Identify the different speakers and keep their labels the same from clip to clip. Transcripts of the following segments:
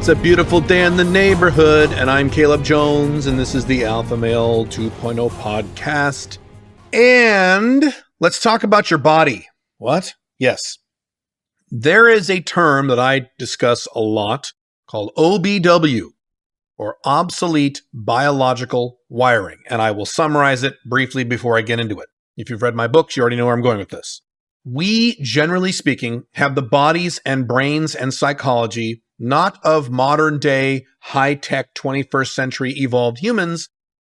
Speaker 1: It's a beautiful day in the neighborhood, and I'm Caleb Jones, and this is the Alpha Male 2.0 podcast. And let's talk about your body. What? Yes. There is a term that I discuss a lot called OBW, or obsolete biological wiring, and I will summarize it briefly before I get into it. If you've read my books, you already know where I'm going with this. We, generally speaking, have the bodies and brains and psychology not of modern-day, high-tech, 21st century evolved humans,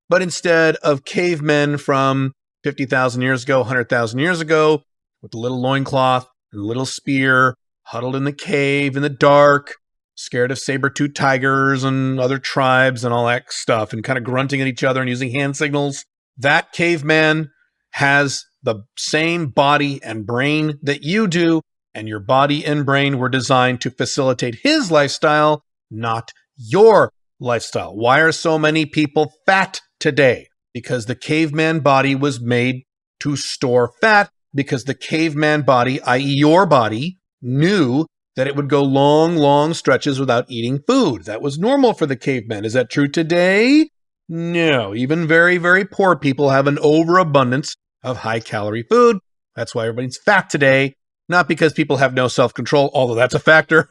Speaker 1: but instead of cavemen from 50,000 years ago, 100,000 years ago, with a little loincloth and a little spear, huddled in the cave in the dark, scared of saber-toothed tigers and other tribes and all that stuff, and kind of grunting at each other and using hand signals. That caveman has the same body and brain that you do, and your body and brain were designed to facilitate his lifestyle, not your lifestyle. Why are so many people fat today? Because the caveman body was made to store fat, because the caveman body, i.e. your body, knew that it would go long, long stretches without eating food. That was normal for the caveman. Is that true today? No. Even very, very poor people have an overabundance of high-calorie food. That's why everybody's fat today. Not because people have no self-control, although that's a factor.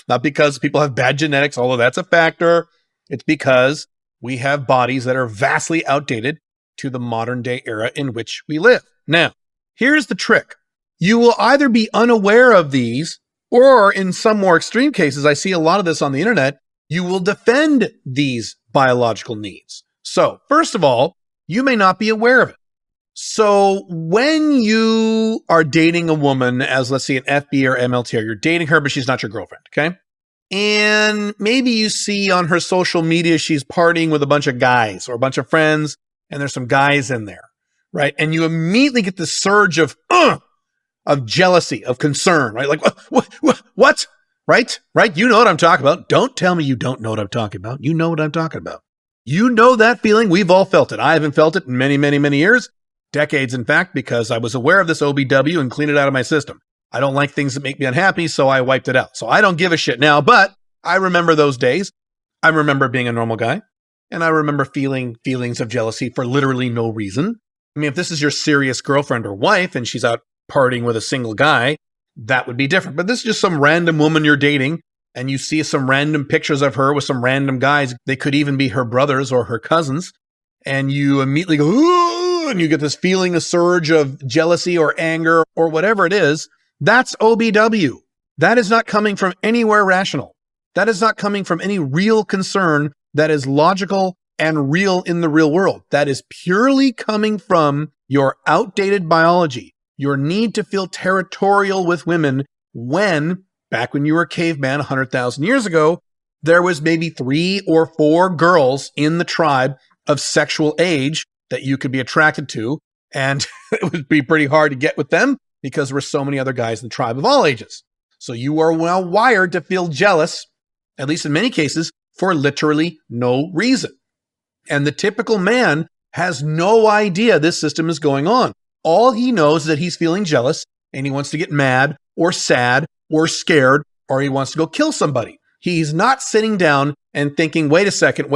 Speaker 1: Not because people have bad genetics, although that's a factor. It's because we have bodies that are vastly outdated to the modern-day era in which we live. Now, here's the trick. You will either be unaware of these, or in some more extreme cases, I see a lot of this on the internet, you will defend these biological needs. So, first of all, you may not be aware of it. So when you are dating a woman as, let's say, an FB or MLTR, you're dating her, but she's not your girlfriend, okay? And maybe you see on her social media she's partying with a bunch of guys or a bunch of friends, and there's some guys in there, right? And you immediately get this surge of jealousy, of concern, right? Like, what? Right? You know what I'm talking about. Don't tell me you don't know what I'm talking about. You know what I'm talking about. You know that feeling. We've all felt it. I haven't felt it in many, many, many years. Decades, in fact, because I was aware of this OBW and cleaned it out of my system. I don't like things that make me unhappy, so I wiped it out. So I don't give a shit now, but I remember those days. I remember being a normal guy, and I remember feeling feelings of jealousy for literally no reason. I mean, if this is your serious girlfriend or wife and she's out partying with a single guy, that would be different. But this is just some random woman you're dating, and you see some random pictures of her with some random guys. They could even be her brothers or her cousins, and you immediately go, ooh, and you get this feeling, a surge of jealousy or anger or whatever it is. That's OBW. That is not coming from anywhere rational. That is not coming from any real concern that is logical and real in the real world. That is purely coming from your outdated biology, your need to feel territorial with women when, back when you were a caveman 100,000 years ago, there was maybe 3 or 4 girls in the tribe of sexual age that you could be attracted to, and it would be pretty hard to get with them because there were so many other guys in the tribe of all ages. So you are well wired to feel jealous, at least in many cases, for literally no reason. And the typical man has no idea this system is going on. All he knows is that he's feeling jealous, and he wants to get mad or sad or scared, or he wants to go kill somebody. He's not sitting down and thinking, wait a second.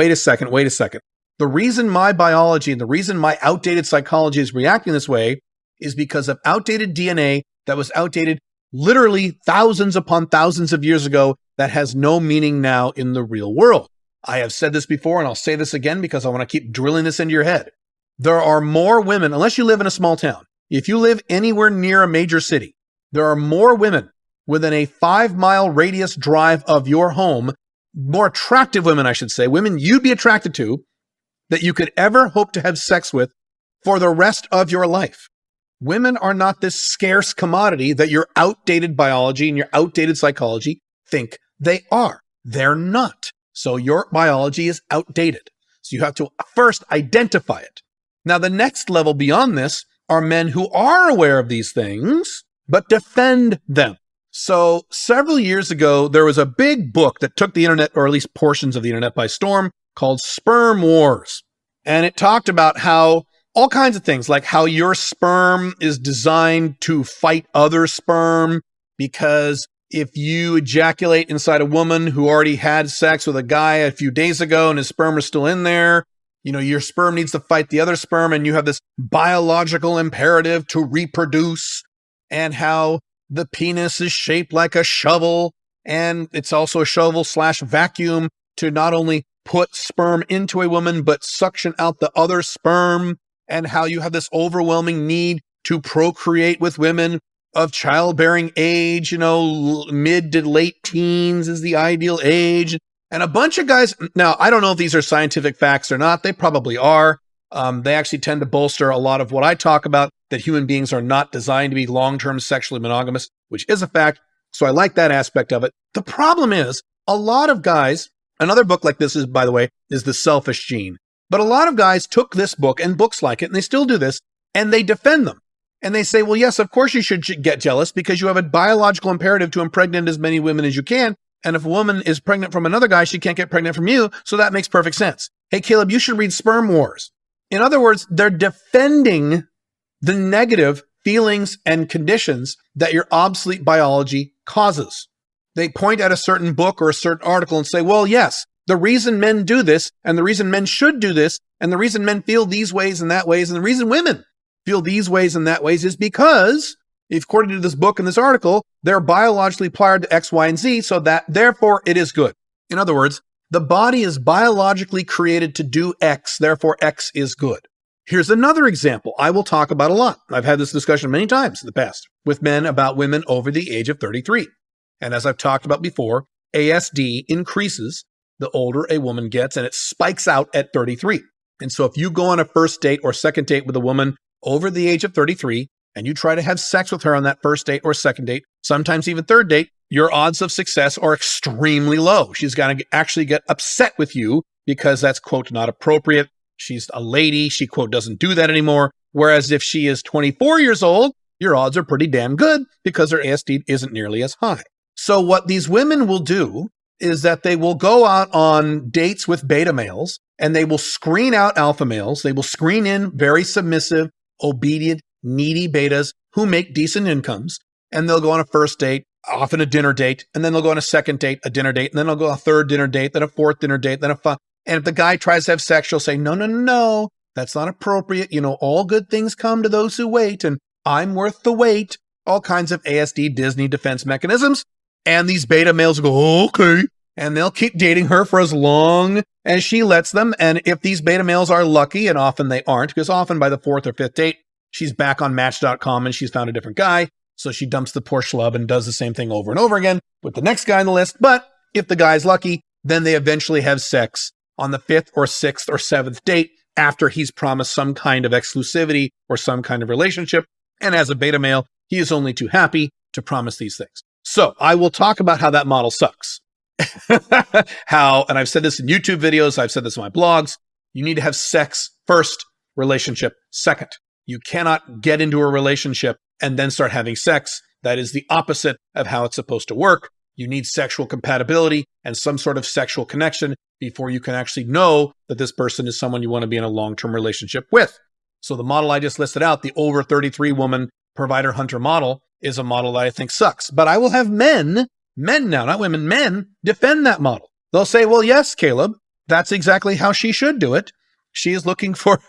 Speaker 1: The reason my biology and the reason my outdated psychology is reacting this way is because of outdated DNA that was outdated literally thousands upon thousands of years ago that has no meaning now in the real world. I have said this before, and I'll say this again because I want to keep drilling this into your head. There are more women, unless you live in a small town. If you live anywhere near a major city, there are more women within a 5-mile radius drive of your home, more attractive women, I should say, women you'd be attracted to, that you could ever hope to have sex with for the rest of your life. Women are not this scarce commodity that your outdated biology and your outdated psychology think they are. They're not. So your biology is outdated. So you have to first identify it. Now, the next level beyond this are men who are aware of these things, but defend them. So several years ago, there was a big book that took the internet, or at least portions of the internet, by storm, called Sperm Wars. And it talked about how all kinds of things, like how your sperm is designed to fight other sperm because if you ejaculate inside a woman who already had sex with a guy a few days ago and his sperm is still in there, your sperm needs to fight the other sperm and you have this biological imperative to reproduce, and how the penis is shaped like a shovel, and it's also a shovel/vacuum to not only put sperm into a woman, but suction out the other sperm, and how you have this overwhelming need to procreate with women of childbearing age, mid to late teens is the ideal age. And a bunch of guys, now, I don't know if these are scientific facts or not. They probably are. They actually tend to bolster a lot of what I talk about, that human beings are not designed to be long-term sexually monogamous, which is a fact. So I like that aspect of it. The problem is a lot of guys, another book like this is, by the way, is The Selfish Gene. But a lot of guys took this book and books like it, and they still do this, and they defend them. And they say, well, yes, of course you should get jealous because you have a biological imperative to impregnate as many women as you can. And if a woman is pregnant from another guy, she can't get pregnant from you. So that makes perfect sense. Hey, Caleb, you should read Sperm Wars. In other words, they're defending the negative feelings and conditions that your obsolete biology causes. They point at a certain book or a certain article and say, well, yes, the reason men do this and the reason men should do this and the reason men feel these ways and that ways and the reason women feel these ways and that ways is because, according to this book and this article, they're biologically wired to X, Y, and Z, so that therefore it is good. In other words, the body is biologically created to do X, therefore X is good. Here's another example I will talk about a lot. I've had this discussion many times in the past with men about women over the age of 33. And as I've talked about before, ASD increases the older a woman gets, and it spikes out at 33. And so if you go on a first date or second date with a woman over the age of 33, and you try to have sex with her on that first date or second date, sometimes even third date, your odds of success are extremely low. She's going to actually get upset with you because that's, quote, not appropriate. She's a lady. She, quote, doesn't do that anymore. Whereas if she is 24 years old, your odds are pretty damn good because her ASD isn't nearly as high. So what these women will do is that they will go out on dates with beta males and they will screen out alpha males. They will screen in very submissive, obedient, needy betas who make decent incomes, and they'll go on a first date, often a dinner date, and then they'll go on a second date, a dinner date, and then they'll go on a third dinner date, then a fourth dinner date, then and if the guy tries to have sex, she'll say, no, that's not appropriate. All good things come to those who wait, and I'm worth the wait. All kinds of ASD Disney defense mechanisms. And these beta males go, oh, okay. And they'll keep dating her for as long as she lets them. And if these beta males are lucky, and often they aren't, because often by the fourth or fifth date, she's back on Match.com and she's found a different guy. So she dumps the poor schlub and does the same thing over and over again with the next guy on the list. But if the guy's lucky, then they eventually have sex on the fifth or sixth or seventh date after he's promised some kind of exclusivity or some kind of relationship. And as a beta male, he is only too happy to promise these things. So I will talk about how that model sucks. And I've said this in YouTube videos, I've said this in my blogs, you need to have sex first, relationship second. You cannot get into a relationship and then start having sex. That is the opposite of how it's supposed to work. You need sexual compatibility and some sort of sexual connection before you can actually know that this person is someone you want to be in a long-term relationship with. So the model I just listed out, the over 33 woman provider hunter model, is a model that I think sucks. But I will have men now, not women, men, defend that model. They'll say, well, yes, Caleb, that's exactly how she should do it. She is looking for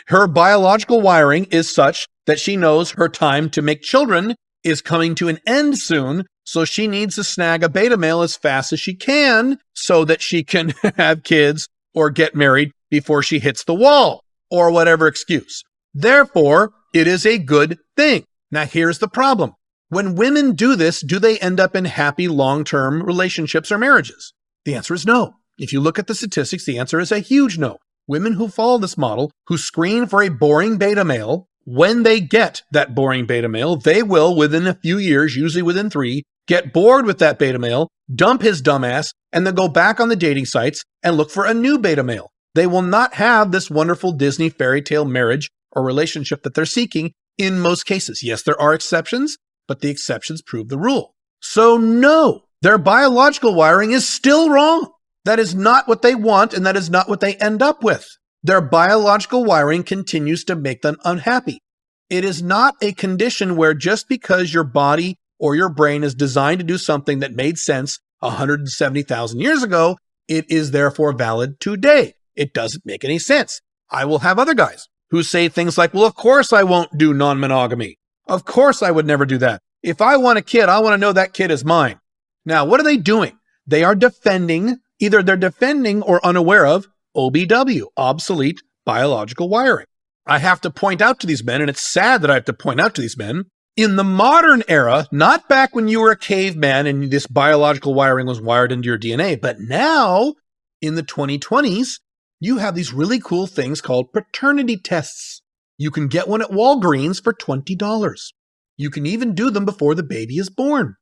Speaker 1: her biological wiring is such that she knows her time to make children is coming to an end soon. So she needs to snag a beta male as fast as she can so that she can have kids or get married before she hits the wall or whatever excuse. Therefore, it is a good thing. Now, here's the problem. When women do this, do they end up in happy long-term relationships or marriages? The answer is no. If you look at the statistics, the answer is a huge no. Women who follow this model, who screen for a boring beta male, when they get that boring beta male, they will, within a few years, usually within 3, get bored with that beta male, dump his dumbass, and then go back on the dating sites and look for a new beta male. They will not have this wonderful Disney fairy tale marriage or relationship that they're seeking in most cases. Yes, there are exceptions, but the exceptions prove the rule. So no, their biological wiring is still wrong. That is not what they want, and that is not what they end up with. Their biological wiring continues to make them unhappy. It is not a condition where just because your body or your brain is designed to do something that made sense 170,000 years ago, it is therefore valid today. It doesn't make any sense. I will have other guys who say things like, well, of course I won't do non-monogamy. Of course I would never do that. If I want a kid, I want to know that kid is mine. Now, what are they doing? They are defending, either they're defending or unaware of OBW, obsolete biological wiring. I have to point out to these men, and it's sad that I have to point out to these men, in the modern era, not back when you were a caveman and this biological wiring was wired into your DNA, but now in the 2020s, you have these really cool things called paternity tests. You can get one at Walgreens for $20. You can even do them before the baby is born.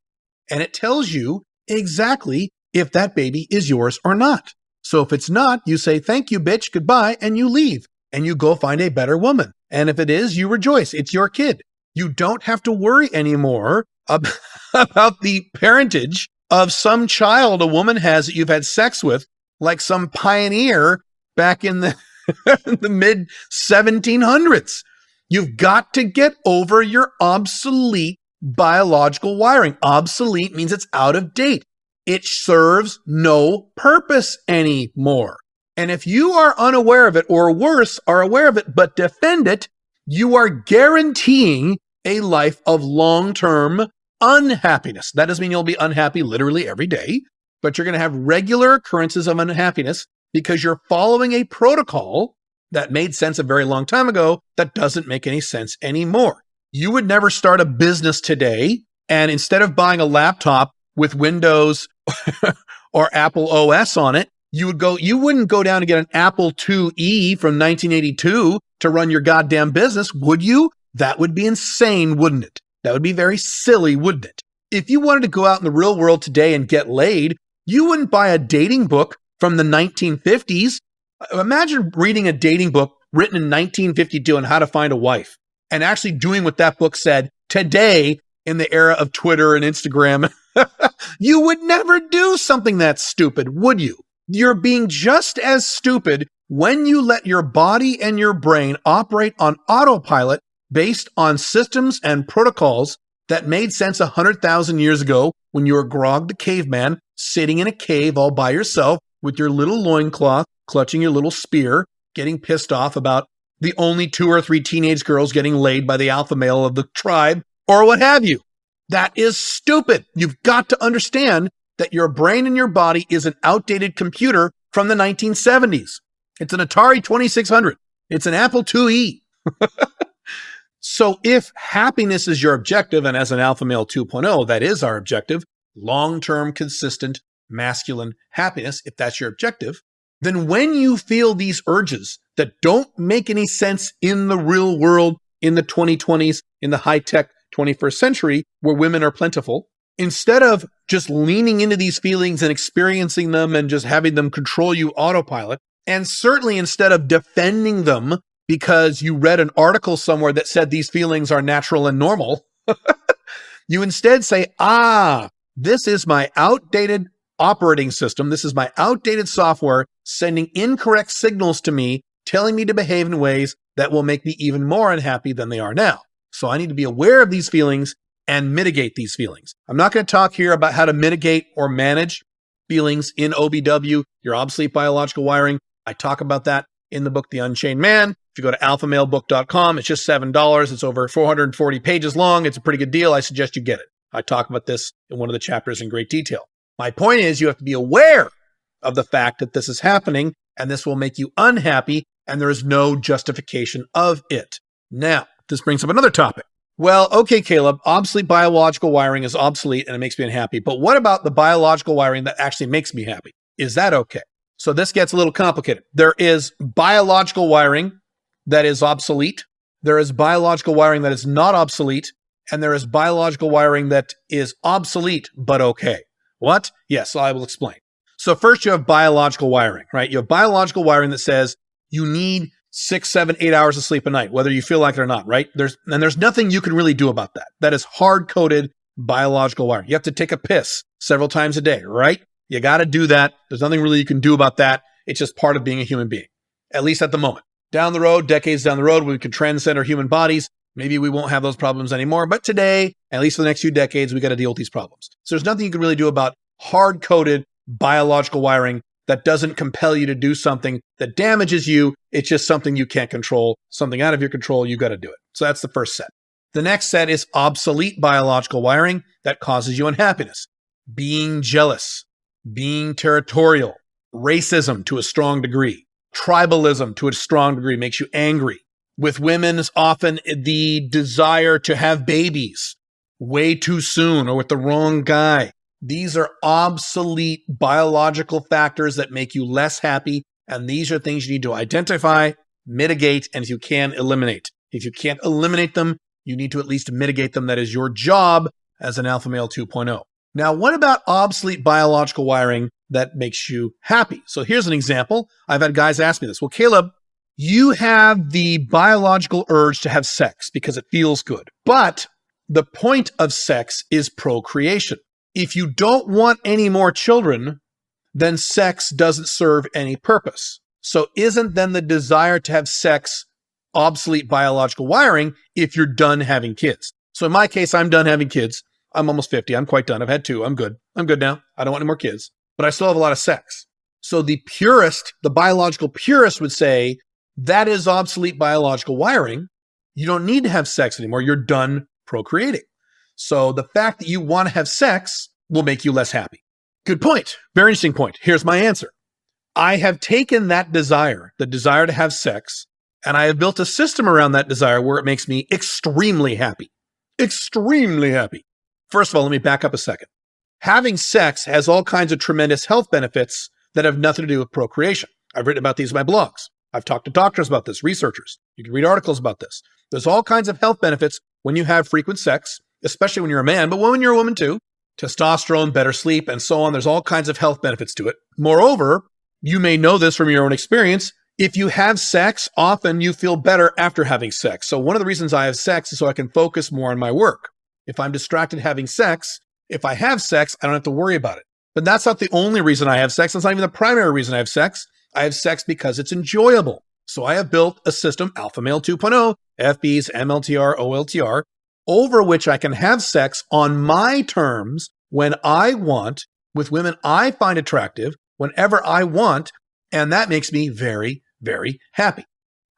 Speaker 1: And it tells you exactly if that baby is yours or not. So if it's not, you say, thank you, bitch, goodbye, and you leave. And you go find a better woman. And if it is, you rejoice. It's your kid. You don't have to worry anymore about the parentage of some child a woman has that you've had sex with, like some pioneer back in the, the mid 1700s. You've got to get over your obsolete biological wiring. Obsolete means it's out of date. It serves no purpose anymore. And if you are unaware of it, or worse, are aware of it, but defend it, you are guaranteeing a life of long-term unhappiness. That doesn't mean you'll be unhappy literally every day, but you're going to have regular occurrences of unhappiness because you're following a protocol that made sense a very long time ago that doesn't make any sense anymore. You would never start a business today, and instead of buying a laptop with Windows or Apple OS on it, you wouldn't go down and get an Apple IIe from 1982 to run your goddamn business, would you? That would be insane, wouldn't it? That would be very silly, wouldn't it? If you wanted to go out in the real world today and get laid, you wouldn't buy a dating book from the 1950s. Imagine reading a dating book written in 1952 on how to find a wife and actually doing what that book said today in the era of Twitter and Instagram. You would never do something that stupid, would you? You're being just as stupid when you let your body and your brain operate on autopilot based on systems and protocols that made sense 100,000 years ago when you were Grog the caveman sitting in a cave all by yourself with your little loincloth, clutching your little spear, getting pissed off about the only 2 or 3 teenage girls getting laid by the alpha male of the tribe, or what have you. That is stupid. You've got to understand that your brain and your body is an outdated computer from the 1970s. It's an Atari 2600. It's an Apple IIe. So if happiness is your objective, and as an Alpha Male 2.0, that is our objective, long-term, consistent, masculine happiness, if that's your objective, then when you feel these urges that don't make any sense in the real world, in the 2020s, in the high-tech 21st century, where women are plentiful, instead of just leaning into these feelings and experiencing them and just having them control you autopilot, and certainly instead of defending them because you read an article somewhere that said these feelings are natural and normal, you instead say, this is my outdated operating system. This is my outdated software sending incorrect signals to me, telling me to behave in ways that will make me even more unhappy than they are now. So I need to be aware of these feelings and mitigate these feelings. I'm not going to talk here about how to mitigate or manage feelings in OBW, your obsolete biological wiring. I talk about that in the book, The Unchained Man. If you go to alphamalebook.com, it's just $7. It's over 440 pages long. It's a pretty good deal. I suggest you get it. I talk about this in one of the chapters in great detail. My point is you have to be aware of the fact that this is happening, and this will make you unhappy, and there is no justification of it. Now, this brings up another topic. Well, okay, Caleb, obsolete biological wiring is obsolete and it makes me unhappy. But what about the biological wiring that actually makes me happy? Is that okay? So this gets a little complicated. There is biological wiring that is obsolete. There is biological wiring that is not obsolete. And there is biological wiring that is obsolete, but okay. What? Yes, I will explain. So first you have biological wiring, right? You have biological wiring that says you need 6, 7, 8 hours of sleep a night, whether you feel like it or not, right? There's nothing you can really do about that. That is hard-coded biological wiring. You have to take a piss several times a day, right? You got to do that. There's nothing really you can do about that. It's just part of being a human being, at least at the moment. Down the road, decades down the road, when we can transcend our human bodies, Maybe we won't have those problems anymore, but today, at least for the next few decades, we got to deal with these problems. So there's nothing you can really do about hard-coded biological wiring that doesn't compel you to do something that damages you. It's just something you can't control, something out of your control. You got to do it. So that's the first set. The next set is obsolete biological wiring that causes you unhappiness. Being jealous, being territorial, racism to a strong degree, tribalism to a strong degree makes you angry. With women, it's often the desire to have babies way too soon or with the wrong guy. These are obsolete biological factors that make you less happy, and these are things you need to identify, mitigate, and if you can, eliminate. If you can't eliminate them, you need to at least mitigate them. That is your job as an alpha male 2.0. Now, what about obsolete biological wiring that makes you happy? So here's an example. I've had guys ask me this. Well, Caleb, you have the biological urge to have sex because it feels good, but the point of sex is procreation. If you don't want any more children, then sex doesn't serve any purpose. So isn't then the desire to have sex obsolete biological wiring if you're done having kids? So in my case, I'm done having kids. I'm almost 50. I'm quite done. I've had 2. I'm good. I'm good now. I don't want any more kids, but I still have a lot of sex. So the purist, the biological purist would say that is obsolete biological wiring. You don't need to have sex anymore. You're done procreating. So the fact that you want to have sex will make you less happy. Good point. Very interesting point. Here's my answer. I have taken that desire, the desire to have sex, and I have built a system around that desire where it makes me extremely happy. Extremely happy. First of all, let me back up a second. Having sex has all kinds of tremendous health benefits that have nothing to do with procreation. I've written about these in my blogs. I've talked to doctors about this, researchers. You can read articles about this. There's all kinds of health benefits when you have frequent sex, especially when you're a man, but when you're a woman too. Testosterone, better sleep, and so on. There's all kinds of health benefits to it. Moreover, you may know this from your own experience. If you have sex, often you feel better after having sex. So one of the reasons I have sex is so I can focus more on my work. If I'm distracted having sex, if I have sex, I don't have to worry about it. But that's not the only reason I have sex. That's not even the primary reason I have sex. I have sex because it's enjoyable. So I have built a system, Alpha Male 2.0, FBs, MLTR, OLTR, over which I can have sex on my terms when I want, with women I find attractive, whenever I want, and that makes me very, very happy.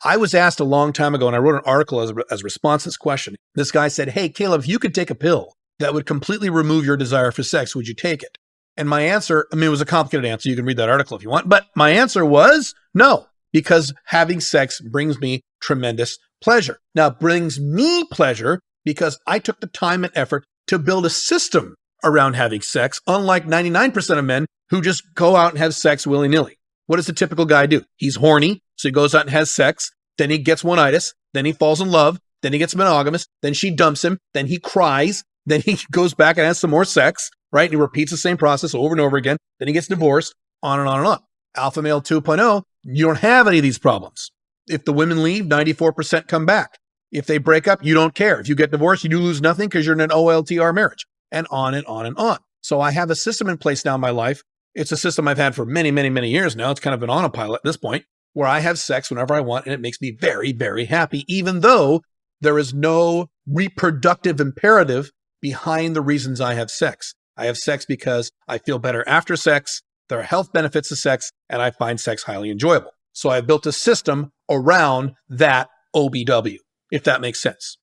Speaker 1: I was asked a long time ago, and I wrote an article as a response to this question. This guy said, hey, Caleb, if you could take a pill that would completely remove your desire for sex, would you take it? And my answer, it was a complicated answer. You can read that article if you want, but my answer was no, because having sex brings me tremendous pleasure. Now, it brings me pleasure because I took the time and effort to build a system around having sex, unlike 99% of men who just go out and have sex willy-nilly. What does the typical guy do? He's horny, so he goes out and has sex, then he gets one-itis, then he falls in love, then he gets monogamous, then she dumps him, then he cries, then he goes back and has some more sex, right? And he repeats the same process over and over again, then he gets divorced, on and on and on. Alpha Male 2.0, you don't have any of these problems. If the women leave, 94% come back. If they break up, you don't care. If you get divorced, you do lose nothing because you're in an OLTR marriage, and on and on and on. So I have a system in place now in my life. It's a system I've had for many, many, many years now. It's kind of an autopilot at this point, where I have sex whenever I want, and it makes me very, very happy, even though there is no reproductive imperative behind the reasons I have sex. I have sex because I feel better after sex, there are health benefits to sex, and I find sex highly enjoyable. So I've built a system around that OBW, if that makes sense.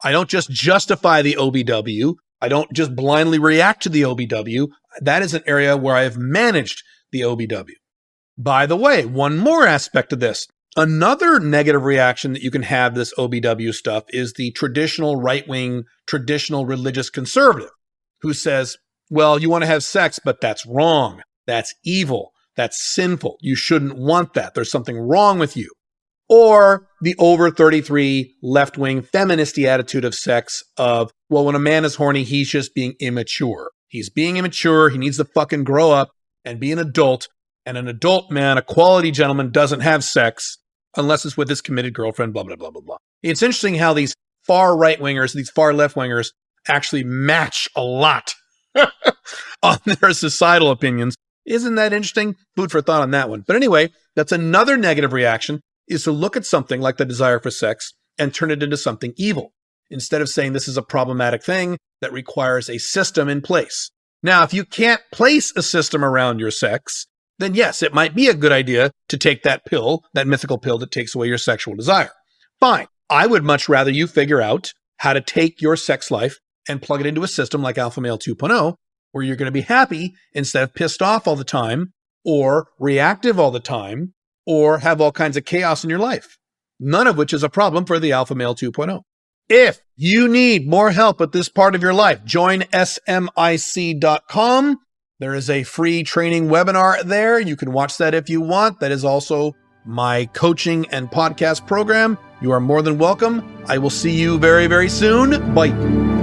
Speaker 1: I don't just justify the OBW. I don't just blindly react to the OBW. That is an area where I have managed the OBW. By the way, one more aspect of this. Another negative reaction that you can have to this OBW stuff is the traditional right-wing, traditional religious conservative who says, well, you want to have sex, but that's wrong. That's evil. That's sinful. You shouldn't want that. There's something wrong with you. Or the over 33 left-wing feministy attitude of sex of, well, when a man is horny, he's just being immature. He's being immature. He needs to fucking grow up and be an adult. And an adult man, a quality gentleman, doesn't have sex unless it's with his committed girlfriend, blah, blah, blah, blah, blah. It's interesting how these far right-wingers, these far left-wingers actually match a lot on their societal opinions. Isn't that interesting? Food for thought on that one. But anyway, that's another negative reaction, is to look at something like the desire for sex and turn it into something evil. instead of saying this is a problematic thing that requires a system in place. Now, if you can't place a system around your sex, then yes, it might be a good idea to take that pill, that mythical pill that takes away your sexual desire. Fine. I would much rather you figure out how to take your sex life and plug it into a system like Alpha Male 2.0, where you're going to be happy instead of pissed off all the time, or reactive all the time, or have all kinds of chaos in your life. None of which is a problem for the Alpha Male 2.0. If you need more help with this part of your life, join smic.com. There is a free training webinar there. You can watch that if you want. That is also my coaching and podcast program. You are more than welcome. I will see you very, very soon. Bye.